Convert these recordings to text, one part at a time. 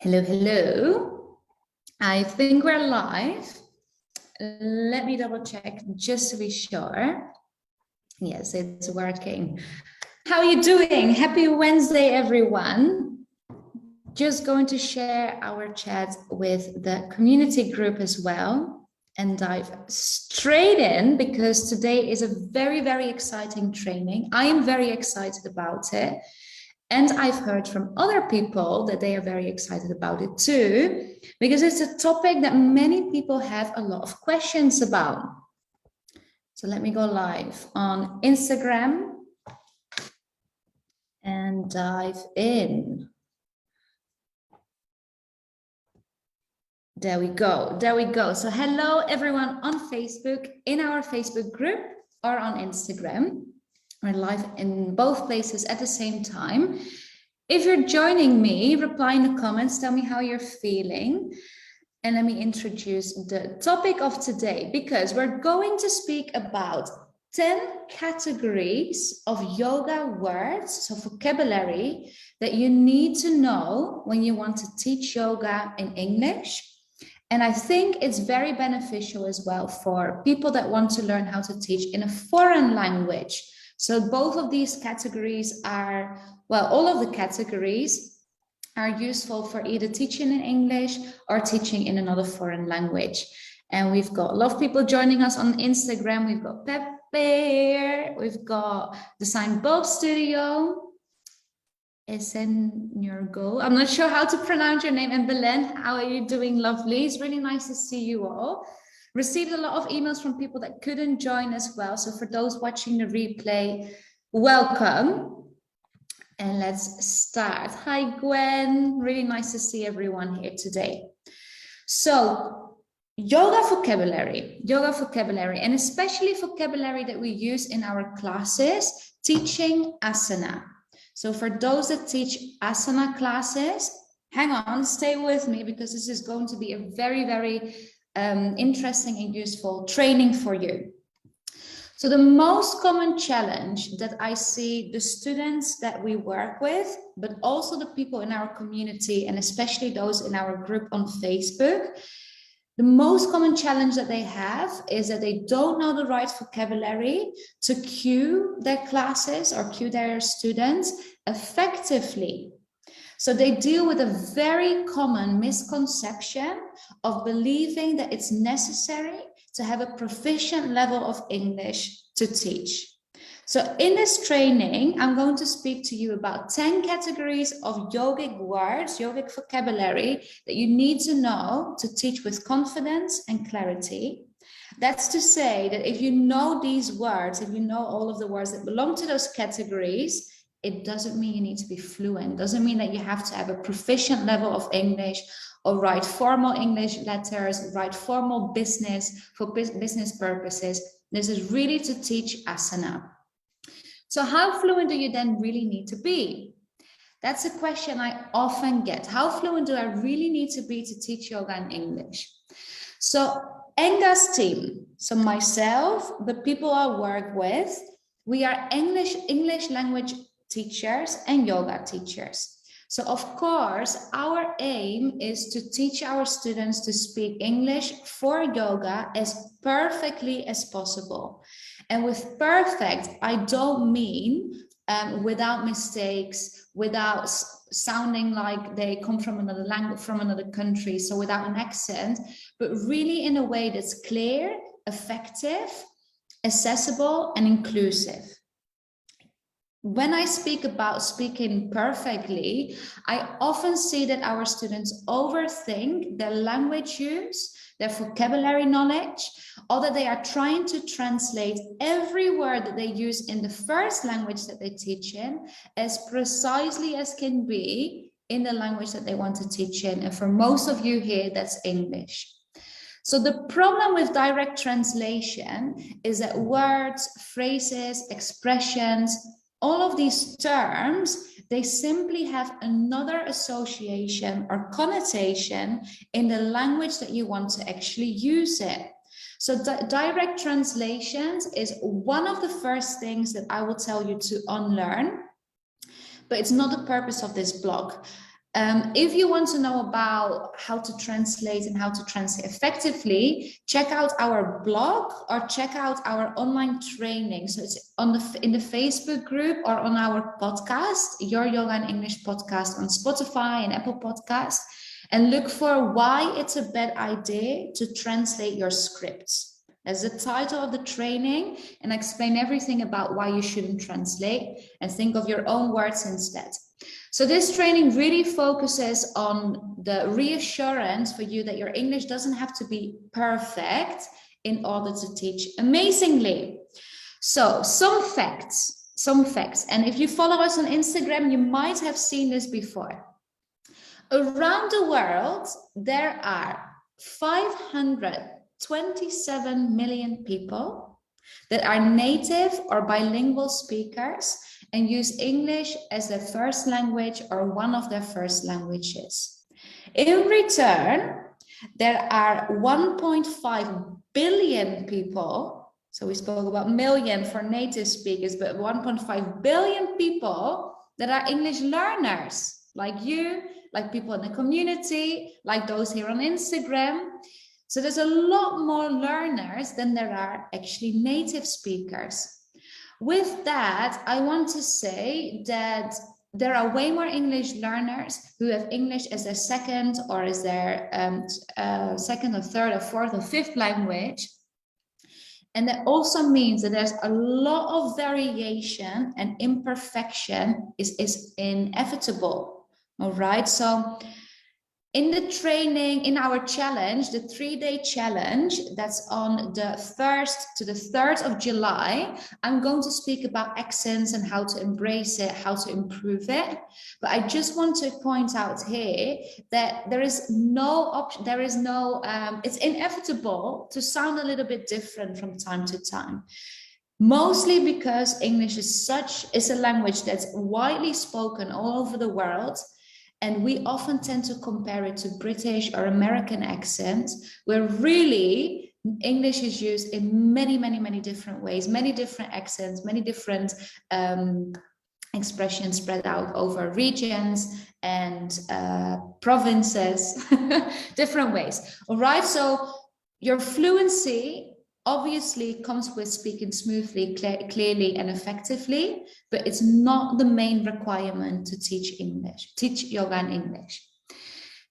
Hello, hello. I think we're live. Let me double check just to be sure. Yes, it's working. How are you doing? Happy Wednesday, everyone. Just going to share our chat with the community group as well and dive straight in because today is a very, very exciting training. I am very excited about it. And I've heard from other people that they are very excited about it too, because it's a topic that many people have a lot of questions about. So let me go live on Instagram and dive in. There we go. There we go. So hello, everyone on Facebook, in our Facebook group or on Instagram. We're live in both places at the same time. If you're joining me, reply in the comments, tell me how you're feeling. And let me introduce the topic of today, because we're going to speak about 10 categories of yoga words, so vocabulary, that you need to know when you want to teach yoga in English. And I think it's very beneficial as well for people that want to learn how to teach in a foreign language. So both of these categories are, well, all of the categories are useful for either teaching in English or teaching in another foreign language. And we've got a lot of people joining us on Instagram. We've got Pepe here. We've got Design Bulb Studio. Esenurgo. I'm not sure how to pronounce your name. And Belen, how are you doing? Lovely. It's really nice to see you all. Received a lot of emails from people that couldn't join as well. So for those watching the replay, welcome. And let's start. Hi, Gwen. Really nice to see everyone here today. So yoga vocabulary, and especially vocabulary that we use in our classes, teaching asana. So for those that teach asana classes, hang on, stay with me, because this is going to be a very, very interesting and useful training for you. So the most common challenge that I see the students that we work with, but also the people in our community, and especially those in our group on Facebook, the most common challenge that they have is that they don't know the right vocabulary to cue their classes or cue their students effectively. So they deal with a very common misconception of believing that it's necessary to have a proficient level of English to teach. So in this training, I'm going to speak to you about 10 categories of yogic words, yogic vocabulary that you need to know to teach with confidence and clarity. That's to say that if you know these words, if you know all of the words that belong to those categories, it doesn't mean you need to be fluent. Doesn't mean that you have to have a proficient level of English or write formal English letters, write formal business for business purposes. This is really to teach asana. So how fluent do you then really need to be? That's a question I often get. How fluent do I really need to be to teach yoga in English? So Enga's team, so myself, the people I work with, we are English language teachers and yoga teachers. So of course, our aim is to teach our students to speak English for yoga as perfectly as possible. And with perfect, I don't mean without mistakes, without sounding like they come from another language, from another country, so without an accent, but really in a way that's clear, effective, accessible, and inclusive. When I speak about speaking perfectly, I often see that our students overthink their language use, their vocabulary knowledge, or that they are trying to translate every word that they use in the first language that they teach in as precisely as can be in the language that they want to teach in. And for most of you here, that's English. So the problem with direct translation is that words, phrases, expressions, all of these terms, they simply have another association or connotation in the language that you want to actually use it. So direct translations is one of the first things that I will tell you to unlearn, but it's not the purpose of this blog. If you want to know about how to translate and how to translate effectively, check out our blog or check out our online training. So it's in the Facebook group or on our podcast, Your Yoga and English podcast on Spotify and Apple Podcasts, and look for why it's a bad idea to translate your scripts. That's the title of the training, and I explain everything about why you shouldn't translate and think of your own words instead. So this training really focuses on the reassurance for you that your English doesn't have to be perfect in order to teach amazingly. So some facts. And if you follow us on Instagram, you might have seen this before. Around the world, there are 527 million people that are native or bilingual speakers and use English as their first language or one of their first languages. In return, there are 1.5 billion people, so we spoke about million for native speakers, but 1.5 billion people that are English learners, like you, like people in the community, like those here on Instagram. So there's a lot more learners than there are actually native speakers. With that, I want to say that there are way more English learners who have English as their second or as their second or third or fourth or fifth language. And that also means that there's a lot of variation and imperfection is inevitable. All right, so in the training, in our challenge, the 3-day challenge, that's on the 1st to the 3rd of July, I'm going to speak about accents and how to embrace it, how to improve it. But I just want to point out here that there is no option, it's inevitable to sound a little bit different from time to time. Mostly because English is a language that's widely spoken all over the world. And we often tend to compare it to British or American accents, where really English is used in many, many, many different ways, many different accents, many different expressions spread out over regions and provinces, different ways. All right, so your fluency obviously comes with speaking smoothly, clearly and effectively, but it's not the main requirement to teach yoga and English.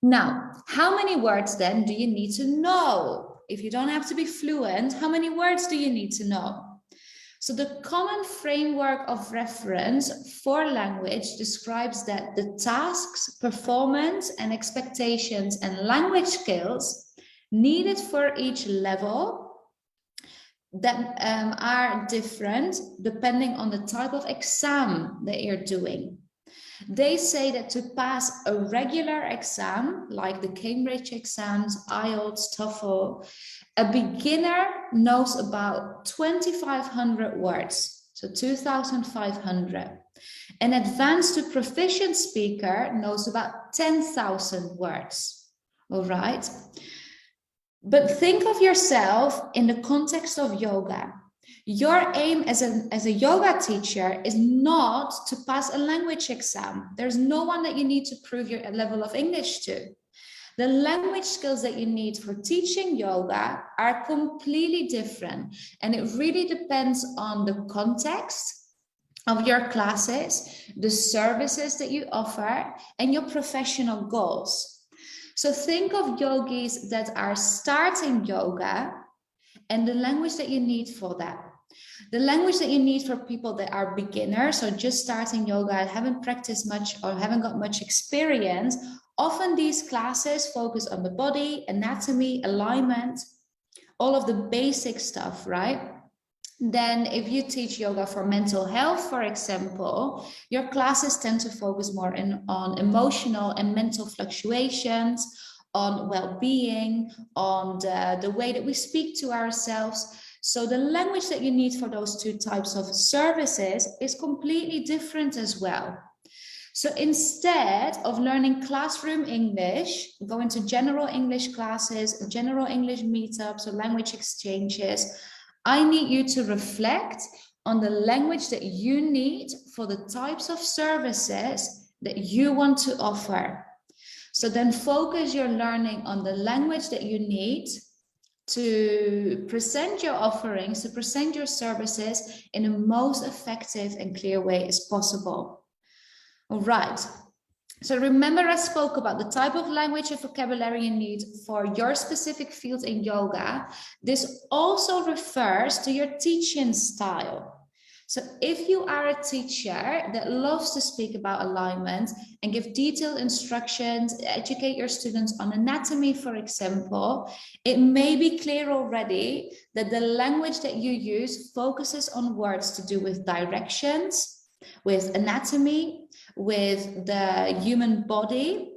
Now, how many words then do you need to know? If you don't have to be fluent, how many words do you need to know? So the common framework of reference for language describes that the tasks, performance, and expectations and language skills needed for each level that are different depending on the type of exam that you're doing. They say that to pass a regular exam, like the Cambridge exams, IELTS, TOEFL, a beginner knows about 2,500 words, so 2,500. An advanced to proficient speaker knows about 10,000 words, all right? But think of yourself in the context of yoga. Your aim as a yoga teacher is not to pass a language exam. There's no one that you need to prove your level of English to. The language skills that you need for teaching yoga are completely different. And it really depends on the context of your classes, the services that you offer, and your professional goals. So think of yogis that are starting yoga and the language that you need for that. The language that you need for people that are beginners, so just starting yoga, haven't practiced much or haven't got much experience, often these classes focus on the body, anatomy, alignment, all of the basic stuff, right? Then if you teach yoga for mental health, for example, your classes tend to focus more on emotional and mental fluctuations, on well-being, on the way that we speak to ourselves. So the language that you need for those two types of services is completely different as well. So instead of learning classroom English, going to general English classes, general English meetups or language exchanges, I need you to reflect on the language that you need for the types of services that you want to offer. So then focus your learning on the language that you need to present your offerings, to present your services in the most effective and clear way as possible. All right. So remember, I spoke about the type of language and vocabulary you need for your specific field in yoga. This also refers to your teaching style. So if you are a teacher that loves to speak about alignment and give detailed instructions, educate your students on anatomy, for example, it may be clear already that the language that you use focuses on words to do with directions, with anatomy, with the human body.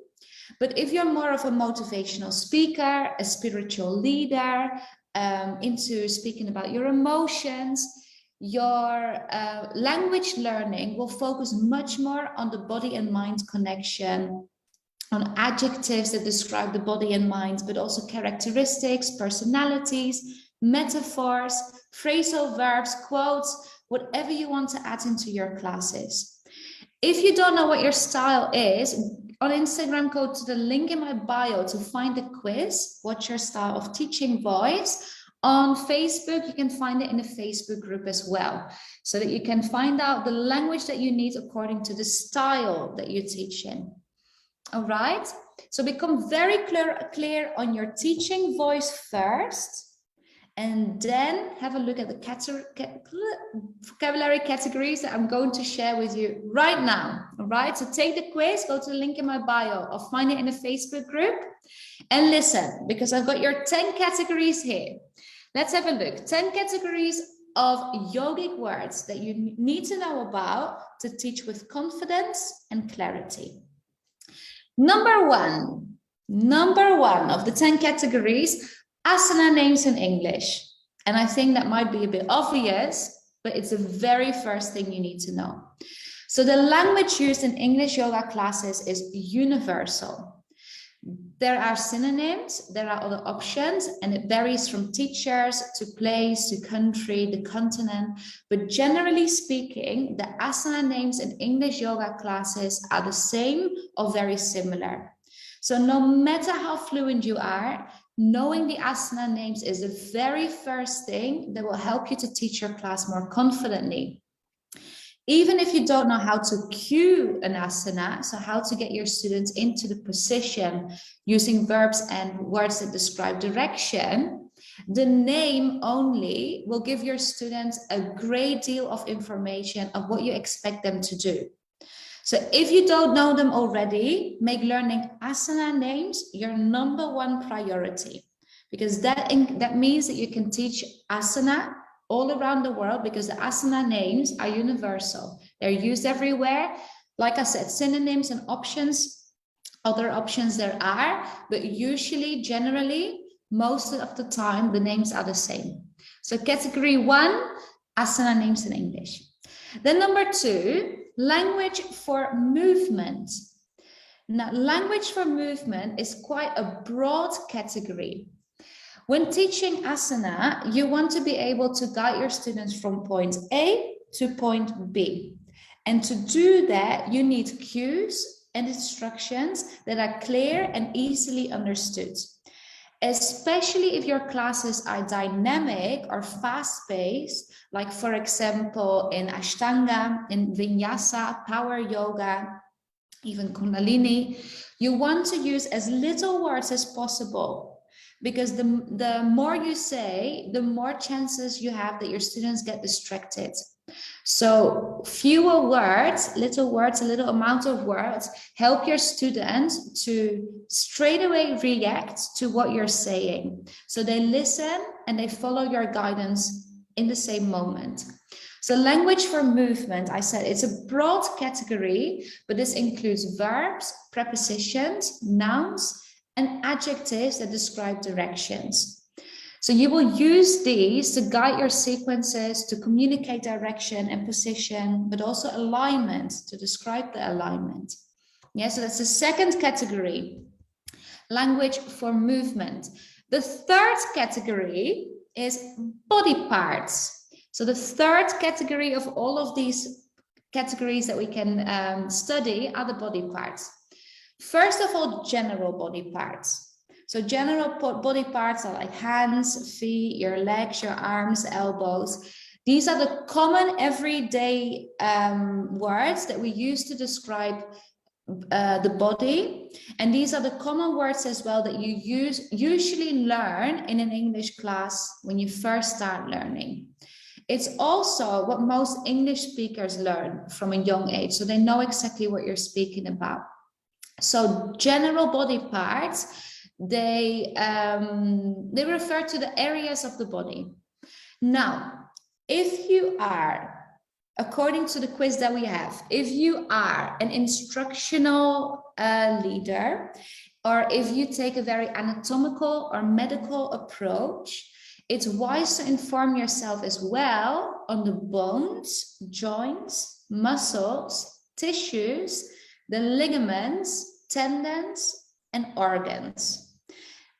But if you're more of a motivational speaker, a spiritual leader, into speaking about your emotions, your language learning will focus much more on the body and mind connection, on adjectives that describe the body and mind, but also characteristics, personalities, metaphors, phrasal verbs, quotes, whatever you want to add into your classes. If you don't know what your style is, on Instagram, go to the link in my bio to find the quiz, what's your style of teaching voice. On Facebook, you can find it in the Facebook group as well, so that you can find out the language that you need according to the style that you teach in. All right, so become very clear on your teaching voice first, and then have a look at the vocabulary categories that I'm going to share with you right now. All right, so take the quiz, go to the link in my bio, or find it in the Facebook group, and listen, because I've got your 10 categories here. Let's have a look. 10 categories of yogic words that you need to know about to teach with confidence and clarity. Number one of the 10 categories, asana names in English. And I think that might be a bit obvious, but it's the very first thing you need to know. So the language used in English yoga classes is universal. There are synonyms, there are other options, and it varies from teachers to place to country, the continent. But generally speaking, the asana names in English yoga classes are the same or very similar. So no matter how fluent you are, knowing the asana names is the very first thing that will help you to teach your class more confidently. Even if you don't know how to cue an asana, so how to get your students into the position using verbs and words that describe direction, the name only will give your students a great deal of information of what you expect them to do. So if you don't know them already, make learning asana names your #1 priority, because that means that you can teach asana all around the world, because the asana names are universal. They're used everywhere. Like I said, synonyms and options, other options there are, but usually, generally, most of the time, the names are the same. So category 1, asana names in English. Then number 2, language for movement. Now, language for movement is quite a broad category. When teaching asana, you want to be able to guide your students from point A to point B. And to do that, you need cues and instructions that are clear and easily understood. Especially if your classes are dynamic or fast-paced, like for example in Ashtanga, in Vinyasa, Power Yoga, even Kundalini, you want to use as little words as possible. Because the more you say, the more chances you have that your students get distracted. So fewer words, a little amount of words, help your students to straight away react to what you're saying. So they listen and they follow your guidance in the same moment. So language for movement, I said it's a broad category, but this includes verbs, prepositions, nouns, and adjectives that describe directions. So you will use these to guide your sequences, to communicate direction and position, but also alignment, to describe the alignment. Yeah, so that's the second category, language for movement. The third category is body parts. So the third category of all of these categories that we can study are the body parts. First of all, general body parts. So general body parts are like hands, feet, your legs, your arms, elbows. These are the common everyday words that we use to describe the body. And these are the common words as well that you usually learn in an English class when you first start learning. It's also what most English speakers learn from a young age, so they know exactly what you're speaking about. So general body parts, they refer to the areas of the body. Now, if you are, according to the quiz that we have, if you are an instructional leader, or if you take a very anatomical or medical approach, it's wise to inform yourself as well on the bones, joints, muscles, tissues, the ligaments, tendons, and organs.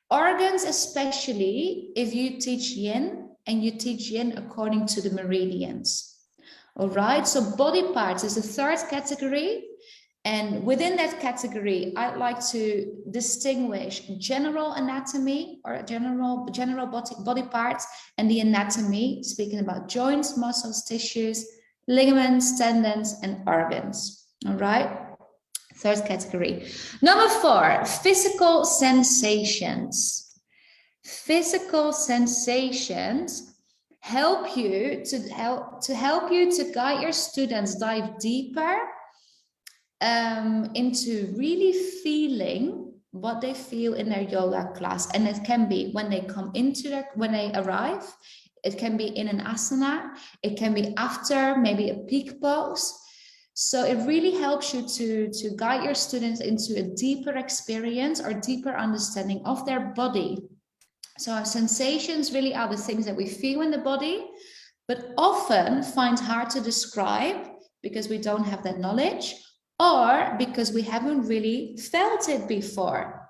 Organs, especially if you teach yin and you teach yin according to the meridians. All right, so body parts is the third category. And within that category, I'd like to distinguish general anatomy or general body parts and the anatomy, speaking about joints, muscles, tissues, ligaments, tendons, and organs. All right, third category. Number 4, physical sensations. Physical sensations help you to guide your students dive deeper into really feeling what they feel in their yoga class. And it can be when they come when they arrive, it can be in an asana, it can be after maybe a peak pose. So it really helps you to guide your students into a deeper experience or deeper understanding of their body. So our sensations really are the things that we feel in the body, but often find hard to describe because we don't have that knowledge, or because we haven't really felt it before.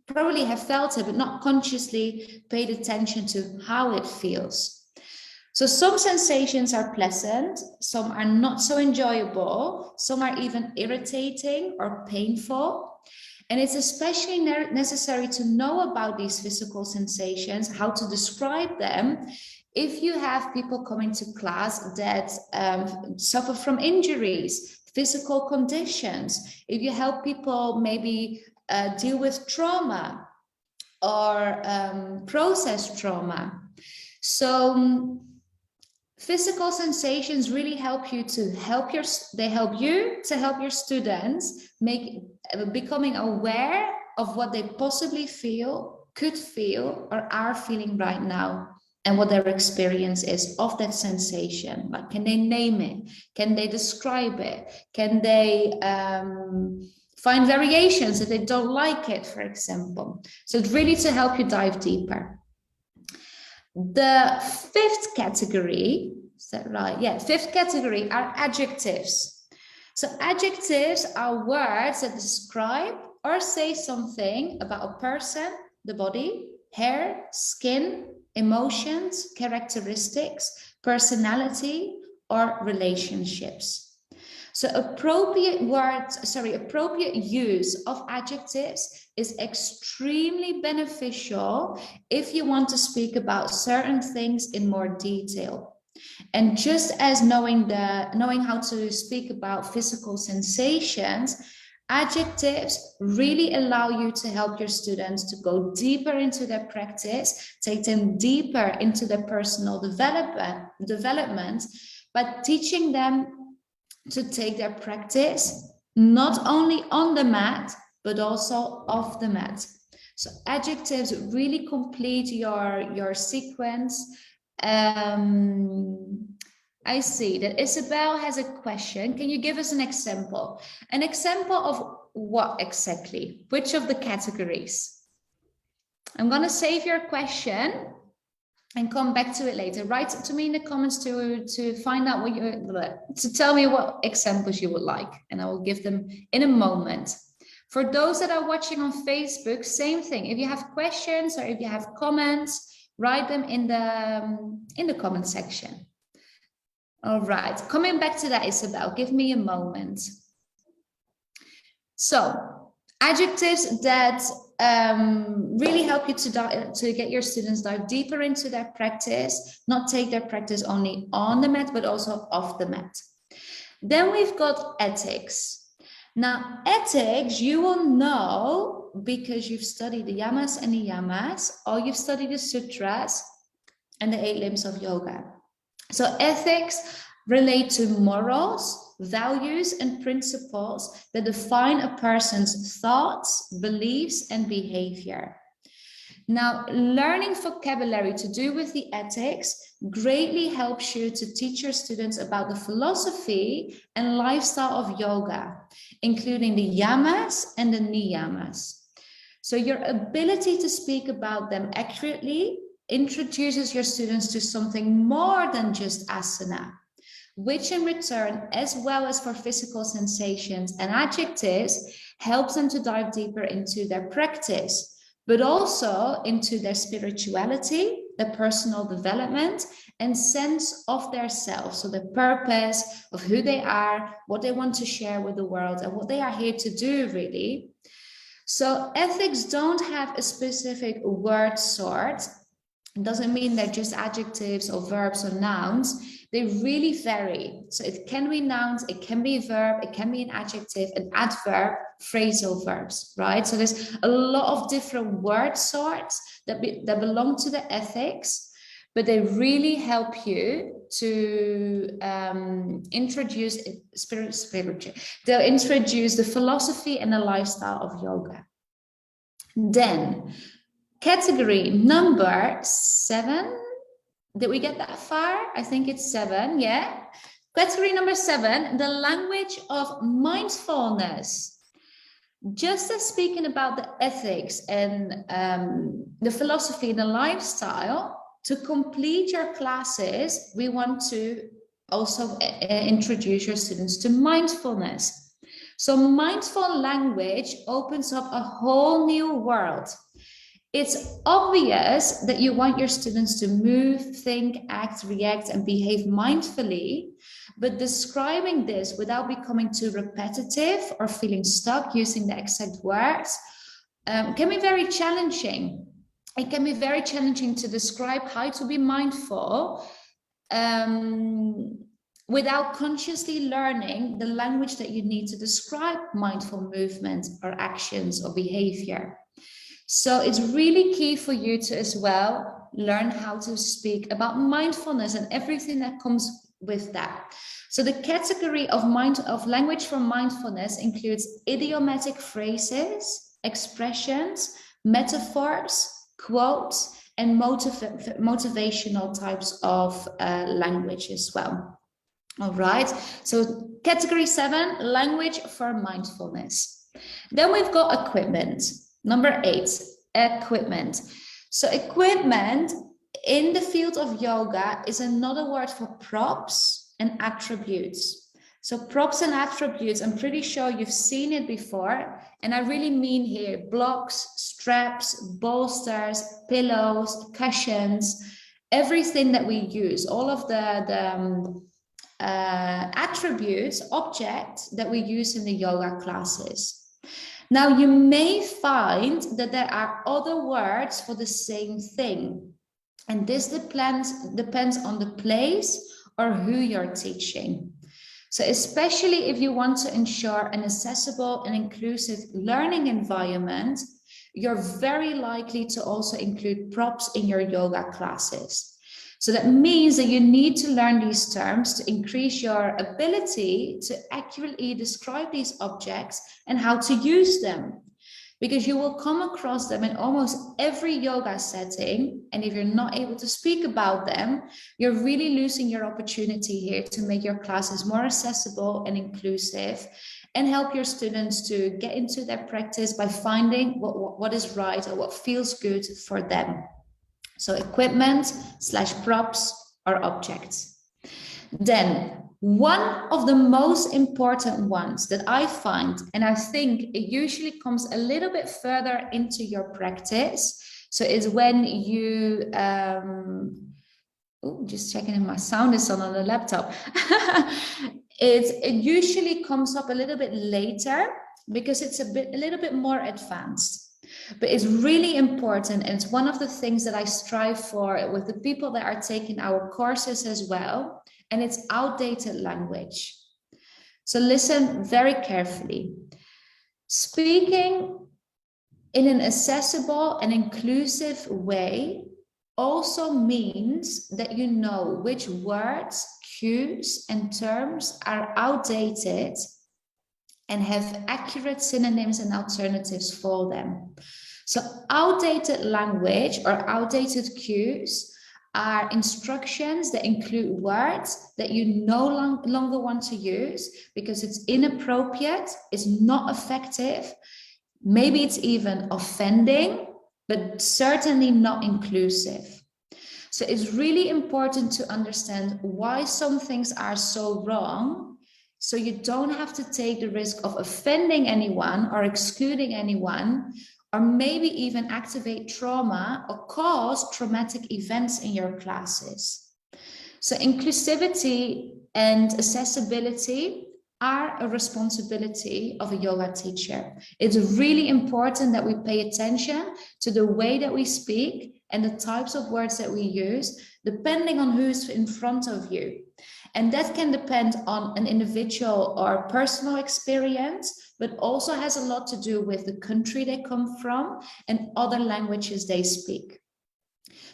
Probably have felt it, but not consciously paid attention to how it feels. So some sensations are pleasant, some are not so enjoyable, some are even irritating or painful. And it's especially necessary to know about these physical sensations, how to describe them, if you have people coming to class that suffer from injuries, physical conditions, if you help people maybe deal with trauma or process trauma. So physical sensations really help you to help your students becoming aware of what they possibly feel, could feel, or are feeling right now, and what their experience is of that sensation. But can they name it? Can they describe it? Can they find variations if they don't like it, for example? So it's really to help you dive deeper. The fifth category, is that right? Yeah, fifth category are adjectives. So adjectives are words that describe or say something about a person, the body, hair, skin, emotions, characteristics, personality, or relationships. So appropriate use of adjectives is extremely beneficial if you want to speak about certain things in more detail. And just as knowing how to speak about physical sensations, adjectives really allow you to help your students to go deeper into their practice, take them deeper into their personal development, but teaching them to take their practice not only on the mat, but also off the mat. So adjectives really complete your sequence. I see that Isabel has a question. Can you give us an example? An example of what exactly? Which of the categories? I'm going to save your question and come back to it later. Write to me in the comments to find out to tell me what examples you would like, and I will give them in a moment. For those that are watching on Facebook, same thing. If you have questions or if you have comments, write them in the comment section. All right, coming back to that, Isabel, give me a moment. So adjectives that really help you to get your students dive deeper into their practice, not take their practice only on the mat, but also off the mat. Then we've got ethics. Now, ethics, you will know because you've studied the yamas and the yamas, or you've studied the sutras and the 8 limbs of yoga. So ethics relate to morals, values, and principles that define a person's thoughts, beliefs, and behavior. Now, learning vocabulary to do with the ethics greatly helps you to teach your students about the philosophy and lifestyle of yoga, including the yamas and the niyamas. So your ability to speak about them accurately introduces your students to something more than just asana, which in return, as well as for physical sensations and adjectives, helps them to dive deeper into their practice, but also into their spirituality, their personal development, and sense of their self. So the purpose of who they are, what they want to share with the world, and what they are here to do, really. So ethics don't have a specific word sort. It doesn't mean they're just adjectives or verbs or nouns. They really vary. So it can be nouns, it can be a verb, it can be an adjective, an adverb, phrasal verbs, right? So there's a lot of different word sorts that belong to the ethics, but they really help you to introduce they'll introduce the philosophy and the lifestyle of yoga. Then category number 7. Did we get that far? I think it's 7, yeah. Category number 7, the language of mindfulness. Just as speaking about the ethics and the philosophy and the lifestyle, to complete your classes, we want to also introduce your students to mindfulness. So mindful language opens up a whole new world. It's obvious that you want your students to move, think, act, react, and behave mindfully, but describing this without becoming too repetitive or feeling stuck using the exact words can be very challenging. It can be very challenging to describe how to be mindful without consciously learning the language that you need to describe mindful movement or actions or behavior. So it's really key for you to as well learn how to speak about mindfulness and everything that comes with that. So the category of language for mindfulness includes idiomatic phrases, expressions, metaphors, quotes, and motivational types of language as well. All right, so category 7, language for mindfulness. Then we've got equipment. Number 8, equipment. So equipment in the field of yoga is another word for props and attributes. So props and attributes, I'm pretty sure you've seen it before. And I really mean here blocks, straps, bolsters, pillows, cushions, everything that we use, all of the attributes, objects that we use in the yoga classes. Now, you may find that there are other words for the same thing, and this depends on the place or who you're teaching. So especially if you want to ensure an accessible and inclusive learning environment, you're very likely to also include props in your yoga classes. So that means that you need to learn these terms to increase your ability to accurately describe these objects and how to use them. Because you will come across them in almost every yoga setting. And if you're not able to speak about them, you're really losing your opportunity here to make your classes more accessible and inclusive and help your students to get into their practice by finding what is right or what feels good for them. So equipment / props or objects. Then one of the most important ones that I find, and I think it usually comes a little bit further into your practice. So it's when you, just checking if my sound is on the laptop. It usually comes up a little bit later because it's a little bit more advanced. But it's really important, and it's one of the things that I strive for with the people that are taking our courses as well, and it's outdated language. So listen very carefully. Speaking in an accessible and inclusive way also means that you know which words, cues, and terms are outdated and have accurate synonyms and alternatives for them. So outdated language or outdated cues are instructions that include words that you no longer want to use because it's inappropriate, it's not effective, maybe it's even offending, but certainly not inclusive. So it's really important to understand why some things are so wrong, so you don't have to take the risk of offending anyone or excluding anyone, or maybe even activate trauma or cause traumatic events in your classes. So inclusivity and accessibility are a responsibility of a yoga teacher. It's really important that we pay attention to the way that we speak and the types of words that we use, depending on who's in front of you. And that can depend on an individual or personal experience, but also has a lot to do with the country they come from and other languages they speak.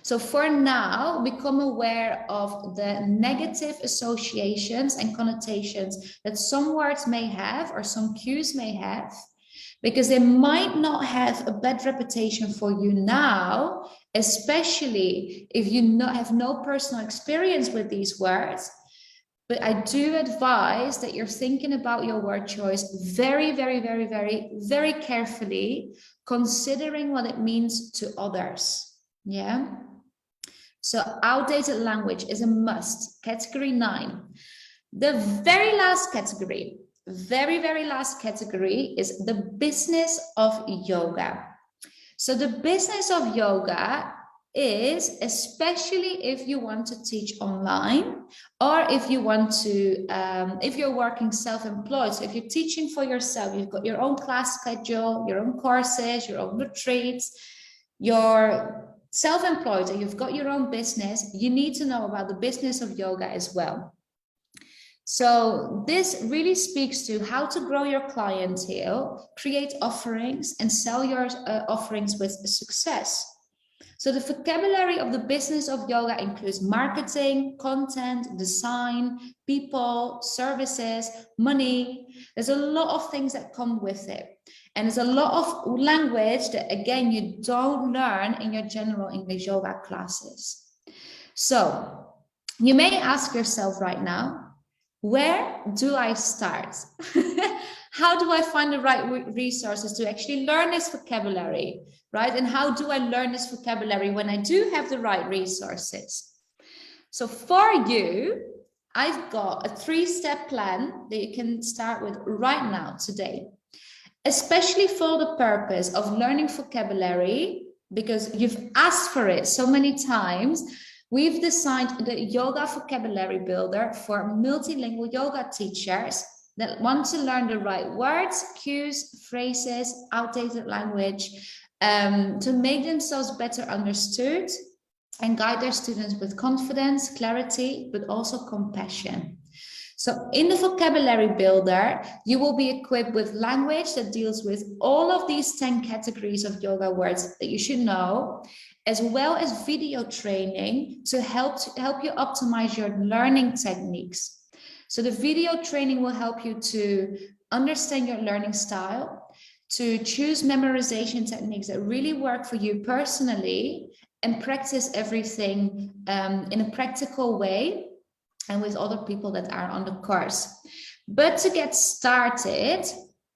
So for now, become aware of the negative associations and connotations that some words may have or some cues may have, because they might not have a bad reputation for you now, especially if you have no personal experience with these words. But I do advise that you're thinking about your word choice very, very, very, very, very carefully, considering what it means to others. Yeah. So outdated language is a must. Category 9. The very last category, very last category is the business of yoga. So the business of yoga is, especially if you want to teach online, or if you want to, if you're working self-employed, so if you're teaching for yourself, you've got your own class schedule, your own courses, your own retreats, you're self-employed and you've got your own business, you need to know about the business of yoga as well. So this really speaks to how to grow your clientele, create offerings, and sell your offerings with success. So the vocabulary of the business of yoga includes marketing, content, design, people, services, money. There's a lot of things that come with it. And there's a lot of language that, again, you don't learn in your general English yoga classes. So you may ask yourself right now, where do I start? How do I find the right resources to actually learn this vocabulary, right? And how do I learn this vocabulary when I do have the right resources? So for you, I've got a 3-step plan that you can start with right now, today, especially for the purpose of learning vocabulary, because you've asked for it so many times. We've designed the Yoga Vocabulary Builder for multilingual yoga teachers that want to learn the right words, cues, phrases, outdated language, to make themselves better understood and guide their students with confidence, clarity, but also compassion. So in the Vocabulary Builder, you will be equipped with language that deals with all of these 10 categories of yoga words that you should know, as well as video training to help you optimize your learning techniques. So the video training will help you to understand your learning style, to choose memorization techniques that really work for you personally, and practice everything in a practical way and with other people that are on the course. But to get started,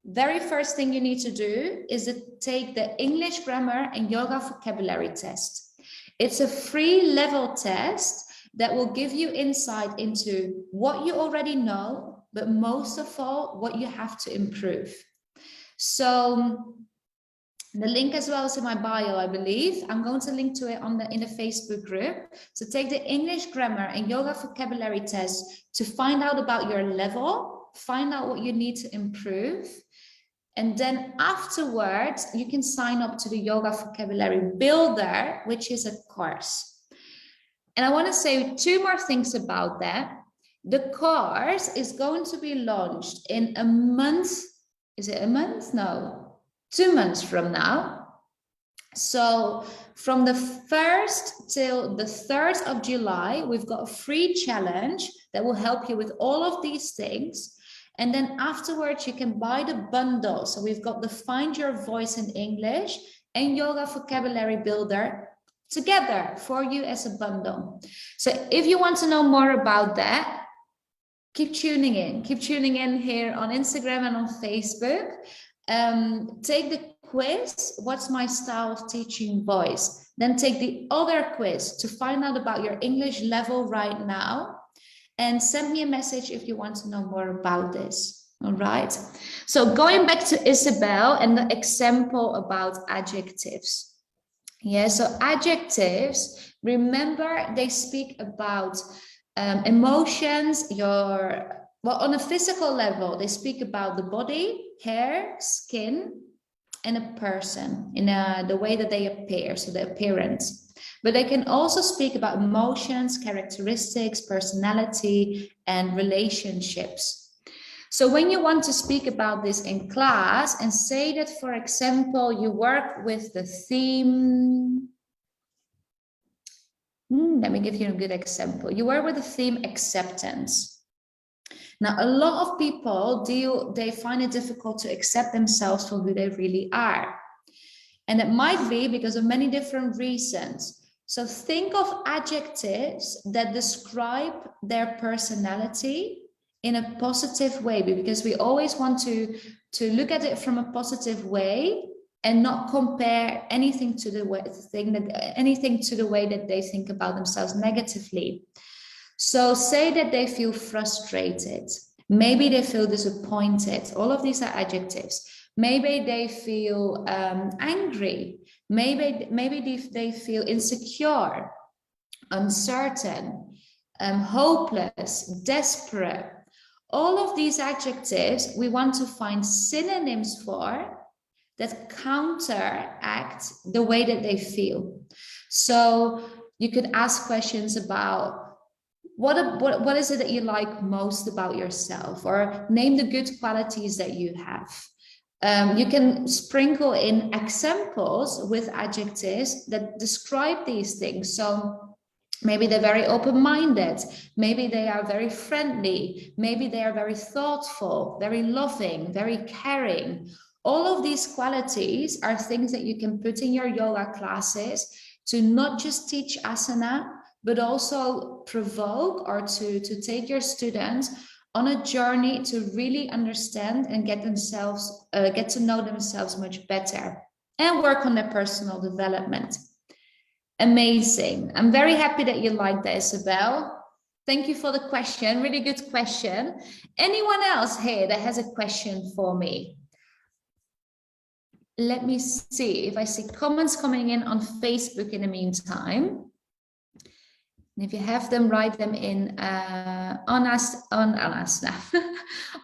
very first thing you need to do is to take the English grammar and yoga vocabulary test. It's a free level test that will give you insight into what you already know, but most of all, what you have to improve. So the link as well is in my bio, I believe. I'm going to link to it in the Facebook group. So take the English grammar and yoga vocabulary test to find out about your level, find out what you need to improve. And then afterwards, you can sign up to the Yoga Vocabulary Builder, which is a course. And I want to say 2 more things about that. The course is going to be launched in a month. Is it a month? No, 2 months from now. So from the 1st till the 3rd of July, we've got a free challenge that will help you with all of these things. And then afterwards, you can buy the bundle. So we've got the Find Your Voice in English and Yoga Vocabulary Builder together for you as a bundle. So if you want to know more about that, keep tuning in. Keep tuning in here on Instagram and on Facebook. Take the quiz, what's my style of teaching voice? Then take the other quiz to find out about your English level right now. And send me a message if you want to know more about this. All right. So going back to Isabel and the example about adjectives. Yeah, so adjectives, remember, they speak about emotions, on a physical level, they speak about the body, hair, skin, and a person in the way that they appear, so the appearance. But they can also speak about emotions, characteristics, personality, and relationships. So when you want to speak about this in class and say that, for example, you work with the theme, let me give you a good example. You work with the theme acceptance. Now, a lot of people they find it difficult to accept themselves for who they really are. And it might be because of many different reasons. So think of adjectives that describe their personality in a positive way, because we always want to look at it from a positive way and not compare anything to the way that they think about themselves negatively. So say that they feel frustrated. Maybe they feel disappointed. All of these are adjectives. Maybe they feel angry. Maybe they feel insecure, uncertain, hopeless, desperate. All of these adjectives we want to find synonyms for that counteract the way that they feel. So you could ask questions about what is it that you like most about yourself, or name the good qualities that you have. You can sprinkle in examples with adjectives that describe these things. So maybe they're very open-minded, maybe they are very friendly, maybe they are very thoughtful, very loving, very caring. All of these qualities are things that you can put in your yoga classes to not just teach asana, but also provoke or to take your students on a journey to really understand and get to know themselves much better and work on their personal development. Amazing. I'm very happy that you liked that, Isabel. Thank you for the question. Really good question. Anyone else here that has a question for me? Let me see if I see comments coming in on Facebook in the meantime. And if you have them, write them in on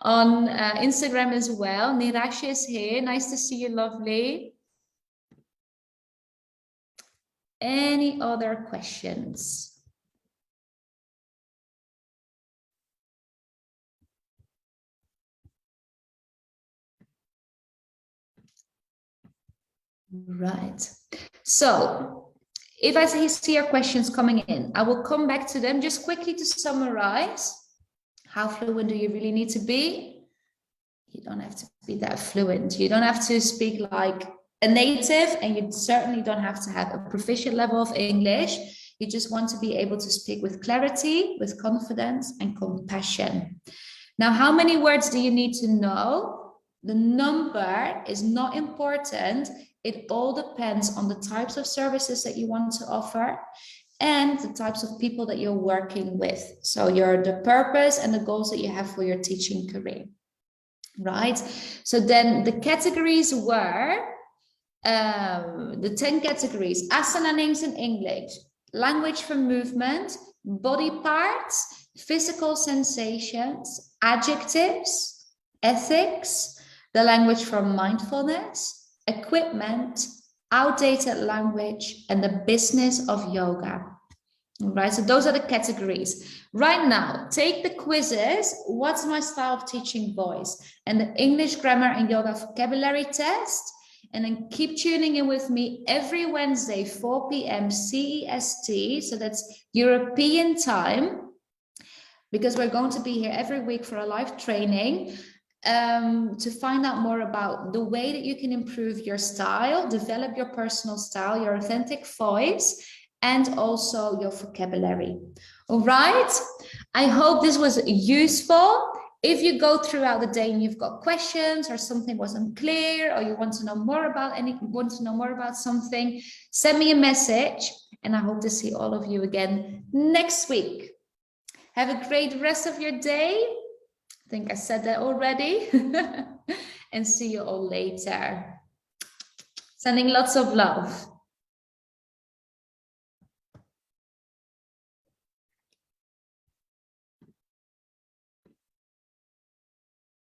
Instagram as well. Nirasha is here. Nice to see you, lovely. Any other questions? Right. So if I see your questions coming in, I will come back to them. Just quickly to summarize, how fluent do you really need to be? You don't have to be that fluent. You don't have to speak like a native, and you certainly don't have to have a proficient level of English. You just want to be able to speak with clarity, with confidence, and compassion. Now, how many words do you need to know? The number is not important. It all depends on the types of services that you want to offer and the types of people that you're working with. So the purpose and the goals that you have for your teaching career, right? So then the categories were, the 10 categories: asana names in English, language for movement, body parts, physical sensations, adjectives, ethics, the language for mindfulness, equipment, outdated language, and the business of yoga. All right, so those are the categories. Right now, take the quizzes. What's my style of teaching voice? And the English grammar and yoga vocabulary test. And then keep tuning in with me every Wednesday, 4 p.m. CEST. So that's European time, because we're going to be here every week for a live training to find out more about the way that you can improve your style, develop your personal style, your authentic voice, and also your vocabulary. All right. I hope this was useful. If you go throughout the day and you've got questions or something wasn't clear, or you want to know more about something, send me a message, and I hope to see all of you again next week. Have a great rest of your day. I think I said that already. And see you all later. Sending lots of love.